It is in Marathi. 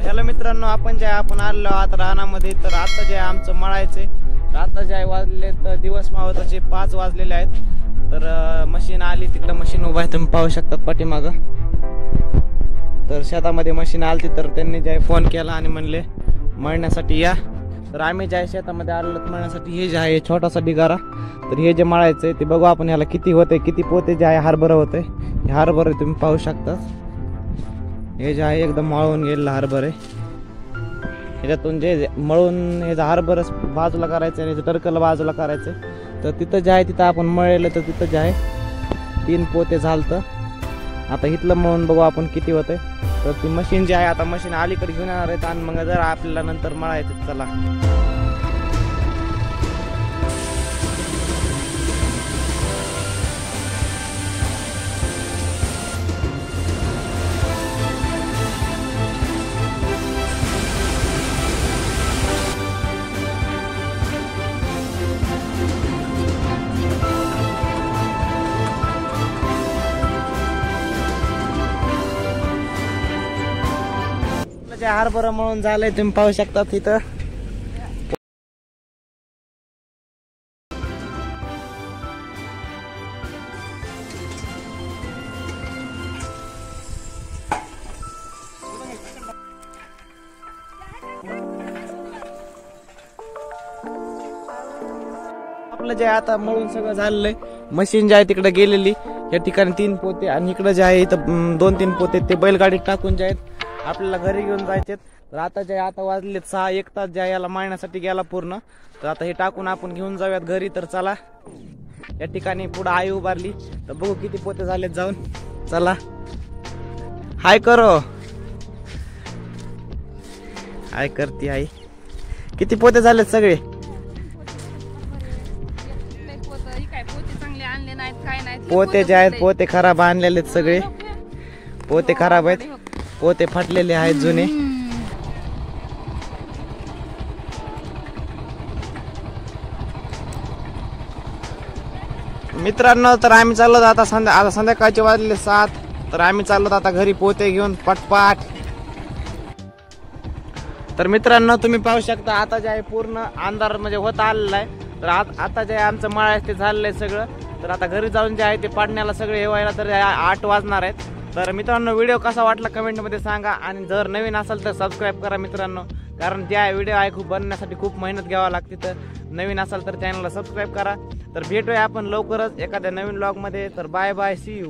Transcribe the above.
हॅलो मित्रांनो, आपण आलो आता रानामध्ये. तर आता जे आमचं मळायचे, आता जे वाजले तर दिवस मावताचे 5 वाजलेले आहेत. तर मशीन आली, तिकडे मशीन उभा आहे, तुम्ही पाहू शकता पाठीमागं. तर शेतामध्ये मशीन आली, तर त्यांनी जे फोन केला आणि म्हणले मळण्यासाठी या. तर आम्ही जे शेतामध्ये आलो मळण्यासाठी. हे जे आहे छोटासा ढिगारा, तर हे जे मळायचं ते बघू आपण ह्याला किती होते, किती पोते जे आहे हरभरा होते. हे हरभरे तुम्ही पाहू शकता. हे जे आहे एकदम मळून गेलेलं हरभरे. ह्याच्यातून जे मळून हे हरभर बाजूला करायचं आणि टरकल बाजूला करायचं. तर तिथं जे आहे तिथं आपण मळलेलं, तर तिथं जे आहे 3 पोते झालतं. आता इथलं मळून बघू आपण किती होते. तर ती मशीन जी आहे आता मशीन अलीकडे घेऊन येणार आहेत आणि मग जर आपल्याला नंतर मळायचं. चला हरभरा मळून झालंय, तुम्ही पाहू शकता तिथं. आपलं जे आता मळून सगळं झालेलं आहे. मशीन जे आहे तिकडे गेलेली. या ठिकाणी 3 पोते आणि इकडे जे आहे इथं 2-3 पोते ते बैलगाडीत टाकून जे आहेत आपल्याला घरी घेऊन जायचे. तर आता जे आता वाजले 6-1 तास जे याला मळण्यासाठी गेला पूर्ण. तर आता हे टाकून आपण घेऊन जाऊयात घरी. तर चला, या ठिकाणी पुढे आई उभारली, तर बघू किती पोते झालेत जाऊन. चला हाय करो, हाय करती आई. किती पोते झालेत सगळे? पोते जे आहेत पोते खराब आणलेले आहेत सगळे. पोते खराब आहेत, पोते फाटलेले आहेत जुने. मित्रांनो, तर आम्ही चाललो आता संध्याकाळचे वाजले 7. तर आम्ही चाललो आता घरी पोते घेऊन पटपाट. तर मित्रांनो तुम्ही पाहू शकता आता जे आहे पूर्ण अंधार म्हणजे होत आलेला आहे. तर आता जे आमचं मळायचं ते झालेलं आहे सगळं. तर आता घरी जाऊन जे आहे ते पाडण्याला सगळे हे व्हायला तर 8 वाजणार आहेत. तर मित्रांनो व्हिडिओ कसा वाटला कमेंटमध्ये सांगा आणि जर नवीन असेल तर सबस्क्राईब करा मित्रांनो, कारण त्या व्हिडिओ आहे खूप बनण्यासाठी खूप मेहनत घ्यावी लागते. तर नवीन असेल तर चॅनलला सबस्क्राईब करा. तर भेटूया आपण लवकरच एखाद्या नवीन व्लॉगमध्ये. तर बाय बाय, सी यू.